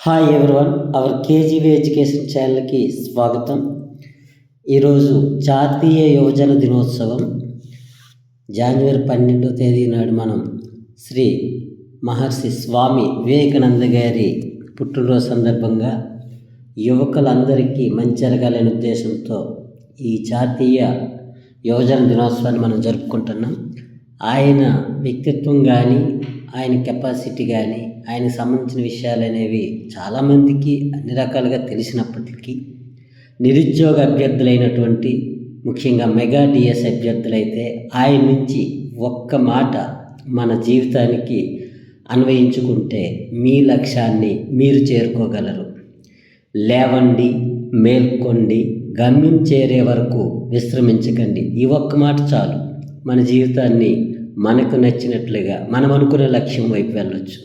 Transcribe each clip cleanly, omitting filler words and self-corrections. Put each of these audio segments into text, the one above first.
Hi everyone, hour KGV education ఛానల్కి స్వాగతం. ఈరోజు జాతీయ యువజన దినోత్సవం. జనవరి 12వ తేదీ నాడు మనం శ్రీ మహర్షి స్వామి వివేకానంద గారి పుట్టినరోజు సందర్భంగా యువకులందరికీ మంచి జరగాలనే ఉద్దేశంతో ఈ జాతీయ యువజన దినోత్సవాన్ని మనం జరుపుకుంటున్నాం. ఆయన వ్యక్తిత్వం కానీ, ఆయన కెపాసిటీ కానీ, ఆయనకు సంబంధించిన విషయాలు అనేవి చాలామందికి అన్ని రకాలుగా తెలిసినప్పటికీ నిరుద్యోగ అభ్యర్థులైనటువంటి ముఖ్యంగా మెగా డిఎస్ అభ్యర్థులైతే ఆయన నుంచి ఒక్క మాట మన జీవితానికి అన్వయించుకుంటే మీ లక్ష్యాన్ని మీరు చేరుకోగలరు. లేవండి, మేల్కొండి, గమ్యం చేరే వరకు విశ్రమించకండి. ఈ ఒక్క మాట చాలు మన జీవితాన్ని మనకు నచ్చినట్లుగా మనం అనుకునే లక్ష్యం వైపు వెళ్ళొచ్చు.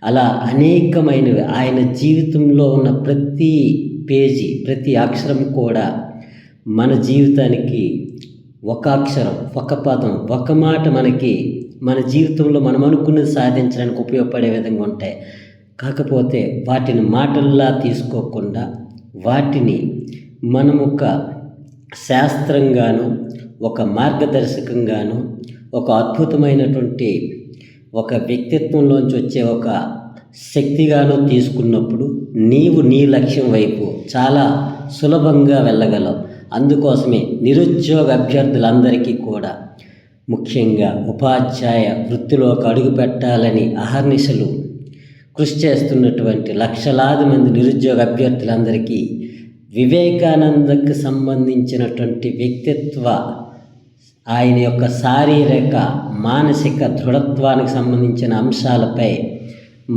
అలా అనేకమైనవి ఆయన జీవితంలో ఉన్న ప్రతి పేజీ, ప్రతి అక్షరం కూడా మన జీవితానికి ఒక అక్షరం, ఒక పదం, ఒక మాట మనకి మన జీవితంలో మనం అనుకున్నది సాధించడానికి ఉపయోగపడే విధంగా ఉంటాయి. కాకపోతే వాటిని మాటల్లా తీసుకోకుండా వాటిని మనం ఒక శాస్త్రంగాను, ఒక మార్గదర్శకంగాను, ఒక అద్భుతమైనటువంటి ఒక వ్యక్తిత్వంలోంచి వచ్చే ఒక శక్తిగాను తీసుకున్నప్పుడు నీవు నీ లక్ష్యం వైపు చాలా సులభంగా వెళ్ళగలవు. అందుకోసమే నిరుద్యోగ అభ్యర్థులందరికీ కూడా ముఖ్యంగా ఉపాధ్యాయ వృత్తిలోకి అడుగు పెట్టాలని అహర్నిశలు కృషి చేస్తున్నటువంటి లక్షలాది మంది నిరుద్యోగ అభ్యర్థులందరికీ వివేకానందకు సంబంధించినటువంటి వ్యక్తిత్వ, ఆయన యొక్క శారీరక మానసిక దృఢత్వానికి సంబంధించిన అంశాలపై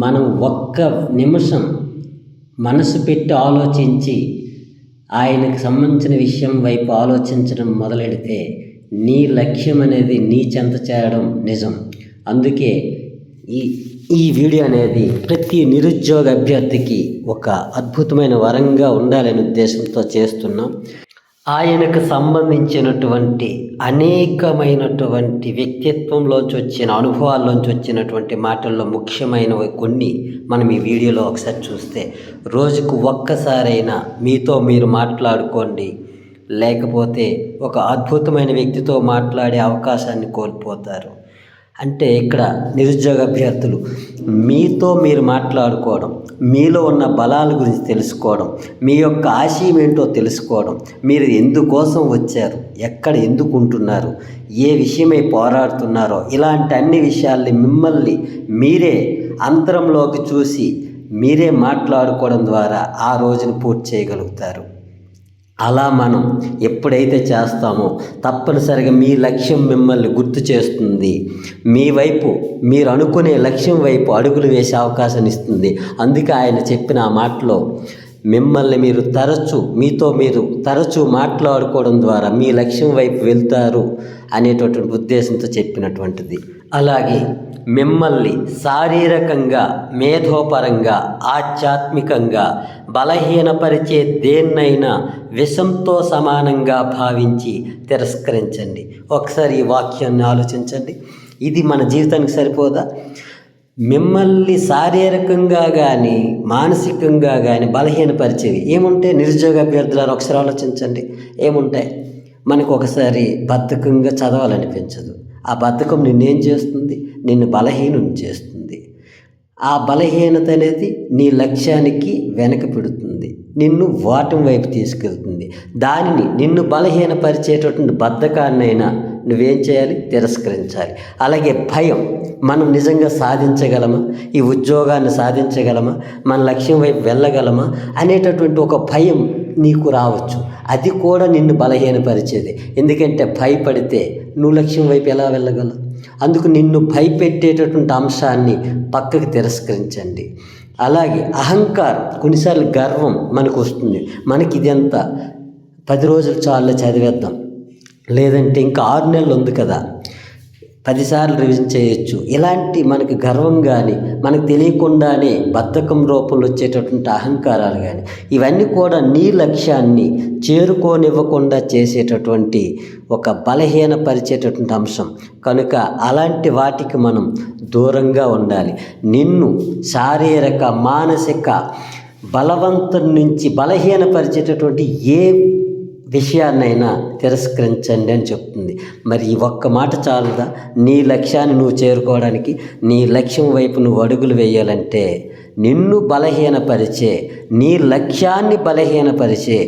మనం ఒక్క నిమిషం మనసు పెట్టి ఆలోచించి ఆయనకు సంబంధించిన విషయం వైపు ఆలోచించడం మొదలెడితే నీ లక్ష్యం అనేది నీ చెంత చేరడం నిజం. అందుకే ఈ వీడియో అనేది ప్రతి నిరుద్యోగ అభ్యర్థికి ఒక అద్భుతమైన వరంగా ఉండాలనే ఉద్దేశంతో చేస్తున్నాం. ఆయనకు సంబంధించినటువంటి అనేకమైనటువంటి వ్యక్తిత్వంలోంచి వచ్చిన అనుభవాల్లోంచి వచ్చినటువంటి మాటల్లో ముఖ్యమైనవి కొన్ని మనం ఈ వీడియోలో ఒకసారి చూస్తే, రోజుకు ఒక్కసారైనా మీతో మీరు మాట్లాడుకోండి, లేకపోతే ఒక అద్భుతమైన వ్యక్తితో మాట్లాడే అవకాశాన్ని కోల్పోతారు. అంటే ఇక్కడ నిరుద్యోగ అభ్యర్థులు మీతో మీరు మాట్లాడుకోవడం, మీలో ఉన్న బలాల గురించి తెలుసుకోవడం, మీ యొక్క ఆశయం ఏంటో తెలుసుకోవడం, మీరు ఎందుకోసం వచ్చారు, ఎక్కడ ఎందుకు ఉంటున్నారు, ఏ విషయమై పోరాడుతున్నారో, ఇలాంటి అన్ని విషయాల్ని మిమ్మల్ని మీరే అంతరంలోకి చూసి మీరే మాట్లాడుకోవడం ద్వారా ఆ రోజును పూర్తి చేయగలుగుతారు. అలా మనం ఎప్పుడైతే చేస్తామో తప్పనిసరిగా మీ లక్ష్యం మిమ్మల్ని గుర్తు చేస్తుంది. మీ వైపు, మీరు అనుకునే లక్ష్యం వైపు అడుగులు వేసే అవకాశాన్ని ఇస్తుంది. అందుకే ఆయన చెప్పిన ఆ మాటలో మిమ్మల్ని మీరు మీతో మీరు తరచూ మాట్లాడుకోవడం ద్వారా మీ లక్ష్యం వైపు వెళ్తారు అనేటటువంటి ఉద్దేశంతో చెప్పినటువంటిది. అలాగే మిమ్మల్ని శారీరకంగా, మేధోపరంగా, ఆధ్యాత్మికంగా బలహీనపరిచే దేన్నైనా విషంతో సమానంగా భావించి తిరస్కరించండి. ఒకసారి ఈ వాక్యాన్ని ఆలోచించండి. ఇది మన జీవితానికి సరిపోదా? మిమ్మల్ని శారీరకంగా కానీ, మానసికంగా కానీ బలహీనపరిచేవి ఏముంటాయి? నిరుద్యోగ అభ్యర్థులను ఒకసారి ఆలోచించండి. ఏముంటాయి? మనకు ఒకసారి బద్ధకంగా చదవాలనిపించదు. ఆ బద్ధకం నిన్నేం చేస్తుంది? నిన్ను బలహీనం చేస్తుంది. ఆ బలహీనత అనేది నీ లక్ష్యానికి వెనక పెడుతుంది, నిన్ను వాటం వైపు తీసుకెళ్తుంది. దానిని నిన్ను బలహీనపరిచేటటువంటి బద్ధకాన్నైనా నువ్వేం చేయాలి? తిరస్కరించాలి. అలాగే భయం, మనం నిజంగా సాధించగలమా, ఈ ఉద్యోగాన్ని సాధించగలమా, మన లక్ష్యం వైపు వెళ్ళగలమా అనేటటువంటి ఒక భయం నీకు రావచ్చు. అది కూడా నిన్ను బలహీనపరిచేది. ఎందుకంటే భయపడితే నువ్వు లక్ష్యం వైపు ఎలా వెళ్ళగలవు? అందుకు నిన్ను భయపెట్టేటటువంటి అంశాన్ని పక్కకి తిరస్కరించండి. అలాగే అహంకారం, కొన్నిసార్లు గర్వం మనకు వస్తుంది. మనకి ఇదంతా 10 రోజులు చాలు చదివేద్దాం, లేదంటే ఇంకా 6 నెలలు ఉంది కదా, 10 సార్లు రివిజన్ చేయొచ్చు. ఇలాంటి మనకి గర్వం కానీ, మనకు తెలియకుండానే బద్ధకం రూపంలో వచ్చేటటువంటి అహంకారాలు కానీ, ఇవన్నీ కూడా నీ లక్ష్యాన్ని చేరుకోనివ్వకుండా చేసేటటువంటి ఒక బలహీనపరిచేటటువంటి అంశం. కనుక అలాంటి వాటికి మనం దూరంగా ఉండాలి. నిన్ను శారీరక, మానసిక బలవంతం నుంచి బలహీనపరిచేటటువంటి ఏ విషయాన్నైనా తిరస్కరించండి అని చెప్తుంది. మరి ఈ ఒక్క మాట చాలుదా నీ లక్ష్యాన్ని నువ్వు చేరుకోవడానికి? నీ లక్ష్యం వైపు నువ్వు అడుగులు వేయాలంటే నిన్ను బలహీనపరిచే, నీ లక్ష్యాన్ని బలహీనపరిచే,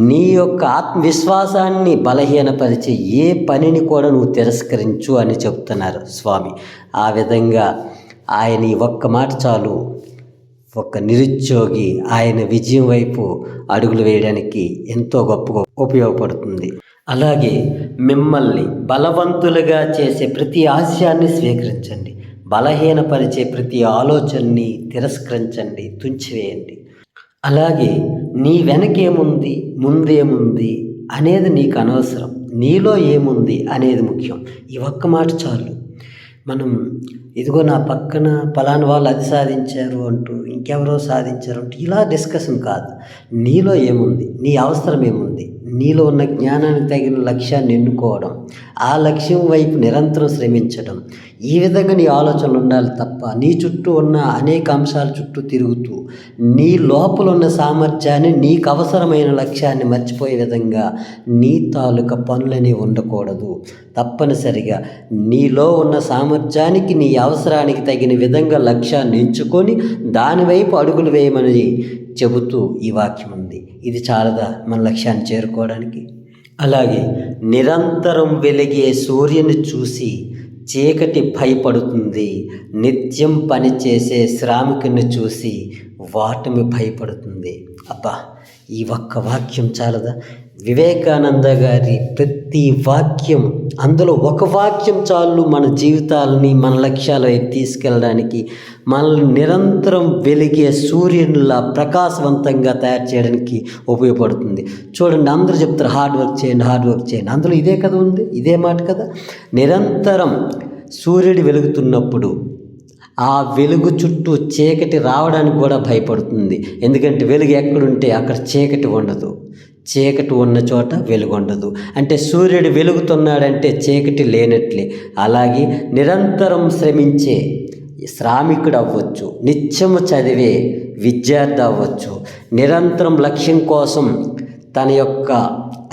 నీ యొక్క ఆత్మవిశ్వాసాన్ని బలహీనపరిచే ఏ పనిని కూడా నువ్వు తిరస్కరించు అని చెప్తున్నారు స్వామి. ఆ విధంగా ఆయన ఈ ఒక్క మాట చాలు ఒక నిరుద్యోగి ఆయన విజయం వైపు అడుగులు వేయడానికి ఎంతో గొప్పగా ఉపయోగపడుతుంది. అలాగే మిమ్మల్ని బలవంతులుగా చేసే ప్రతి ఆశయాన్ని స్వీకరించండి. బలహీనపరిచే ప్రతి ఆలోచనని తిరస్కరించండి, తుంచివేయండి. అలాగే నీ వెనకేముంది, ముందేముంది అనేది నీకు అనవసరం. నీలో ఏముంది అనేది ముఖ్యం. ఈ ఒక్క మాట చాలు. మనం ఇదిగో నా పక్కన పలానా వాళ్ళు అది సాధించారు అంటూ, ఇంకెవరో సాధించారు అంటూ ఇలా డిస్కషన్ కాదు. నీలో ఏముంది, నీ అవసరం ఏముంది, నీలో ఉన్న జ్ఞానానికి తగిన లక్ష్యాన్ని ఎన్నుకోవడం, ఆ లక్ష్యం వైపు నిరంతరం శ్రమించడం, ఈ విధంగా నీ ఆలోచనలు ఉండాలి తప్ప నీ చుట్టూ ఉన్న అనేక అంశాల చుట్టూ తిరుగుతూ నీ లోపల ఉన్న సామర్థ్యాన్ని, నీకు అవసరమైన లక్ష్యాన్ని మర్చిపోయే విధంగా నీ తాలూకా పనులని ఉండకూడదు. తప్పనిసరిగా నీలో ఉన్న సామర్థ్యానికి, నీ అవసరానికి తగిన విధంగా లక్ష్యాన్ని ఎంచుకొని దానివైపు అడుగులు వేయమని చెబుతూ ఈ వాక్యం ఉంది. ఇది చాలదా మన లక్ష్యాన్ని చేరుకోవడానికి? అలాగే నిరంతరం వెలిగే సూర్యుని చూసి చీకటి భయపడుతుంది, నిత్యం పనిచేసే శ్రామికుని చూసి వాటమి భయపడుతుంది. అబ్బా, ఈ ఒక్క వాక్యం చాలదా? వివేకానంద గారి ప్రతి వాక్యం, అందులో ఒక వాక్యం చాలు మన జీవితాలని, మన లక్ష్యాల వైపు తీసుకెళ్ళడానికి, మనల్ని నిరంతరం వెలిగే సూర్యునిలా ప్రకాశవంతంగా తయారు చేయడానికి ఉపయోగపడుతుంది. చూడండి, అందరూ చెప్తారు హార్డ్ వర్క్ చేయండి, హార్డ్ వర్క్ చేయండి. అందులో ఇదే కదా ఉంది, ఇదే మాట కదా. నిరంతరం సూర్యుడు వెలుగుతున్నప్పుడు ఆ వెలుగు చుట్టూ చీకటి రావడానికి కూడా భయపడుతుంది. ఎందుకంటే వెలుగు ఎక్కడుంటే అక్కడ చీకటి ఉండదు, చీకటి ఉన్న చోట వెలుగు ఉండదు. అంటే సూర్యుడు వెలుగుతున్నాడంటే చీకటి లేనట్లే. అలాగే నిరంతరం శ్రమించే శ్రామికుడు అవ్వచ్చు, నిత్యము చదివే విద్యార్థి అవ్వచ్చు, నిరంతరం లక్ష్యం కోసం తన యొక్క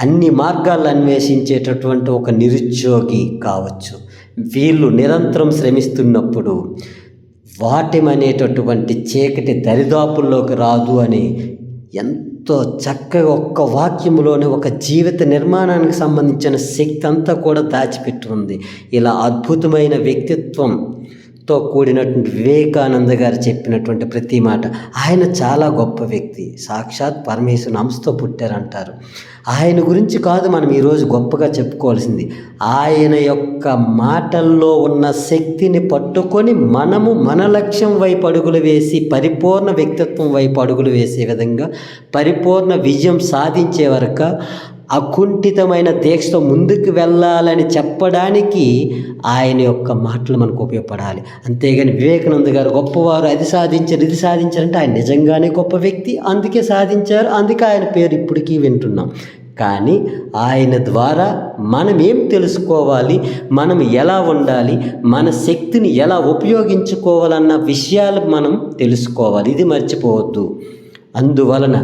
అన్ని మార్గాలు అన్వేషించేటటువంటి ఒక నిరుద్యోగి కావచ్చు. వీళ్ళు నిరంతరం శ్రమిస్తున్నప్పుడు వాటిమనేటటువంటి చీకటి దరిదాపుల్లోకి రాదు అని ఎంతో చక్కగా ఒక్క వాక్యంలోనే ఒక జీవిత నిర్మాణానికి సంబంధించిన శక్తి అంతా కూడా దాచిపెట్టి ఉంది. ఇలా అద్భుతమైన వ్యక్తిత్వంతో కూడినటువంటి వివేకానంద గారు చెప్పినటువంటి ప్రతి మాట. ఆయన చాలా గొప్ప వ్యక్తి, సాక్షాత్ పరమేశ్వరుని అంశతో పుట్టారంటారు. ఆయన గురించి కాదు మనం ఈరోజు గొప్పగా చెప్పుకోవాల్సింది, ఆయన యొక్క మాటల్లో ఉన్న శక్తిని పట్టుకొని మనము మన లక్ష్యం వైపు అడుగులు వేసి పరిపూర్ణ వ్యక్తిత్వం వైపు అడుగులు వేసే విధంగా, పరిపూర్ణ విజయం సాధించే వరకు అకుంఠితమైన దీక్షతో ముందుకు వెళ్ళాలని చెప్పడానికి ఆయన యొక్క మాటలు మనకు ఉపయోగపడాలి. అంతేగాని వివేకానంద గారు గొప్పవారు, అది సాధించారు, ఇది సాధించారంటే ఆయన నిజంగానే గొప్ప వ్యక్తి, అందుకే సాధించారు, అందుకే ఆయన పేరు ఇప్పటికీ వింటున్నాం. కానీ ఆయన ద్వారా మనం ఏం తెలుసుకోవాలి, మనం ఎలా ఉండాలి, మన శక్తిని ఎలా ఉపయోగించుకోవాలన్న విషయాలు మనం తెలుసుకోవాలి. ఇది మర్చిపోవద్దు. అందువలన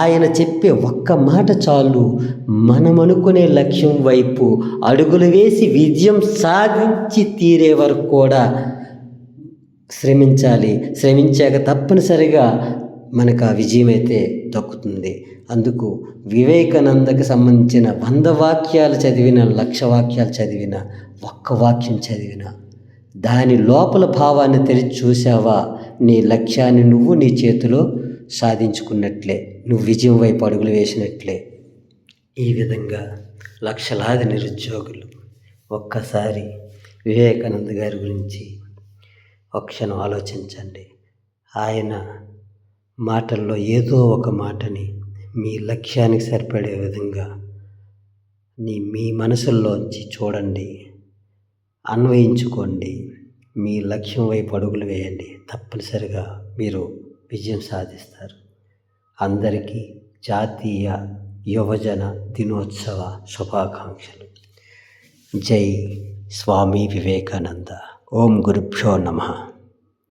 ఆయన చెప్పే ఒక్క మాట చాలు, మనం అనుకునే లక్ష్యం వైపు అడుగులు వేసి విజయం సాధించి తీరే వరకు కూడా శ్రమించాలి. శ్రమించాక తప్పనిసరిగా మనకు ఆ విజయం అయితే దక్కుతుంది. అందుకు వివేకానందకు సంబంధించిన 100 వాక్యాలు చదివిన, 1,00,000 వాక్యాలు చదివిన, ఒక్క వాక్యం చదివిన దాని లోపల భావాన్ని తెరిచి చూసావా, నీ లక్ష్యాన్ని నువ్వు నీ చేతిలో సాధించుకున్నట్లే, నువ్వు విజయం వైపు అడుగులు వేసినట్లే. ఈ విధంగా లక్షలాది నిరుద్యోగులు ఒక్కసారి వివేకానంద గారి గురించి ఒక క్షణం ఆలోచించండి. ఆయన మాటల్లో ఏదో ఒక మాటని మీ లక్ష్యానికి సరిపడే విధంగా మీ మనసుల్లోంచి చూడండి. అన్వయించుకోండి. మీ లక్ష్యం వైపు అడుగులు వేయండి. తప్పనిసరిగా మీరు విజయం సాధిస్తారు. అందరికీ జాతీయ యువజన దినోత్సవ శుభాకాంక్షలు. జై స్వామి వివేకానంద. ఓం గురుభ్యో నమః.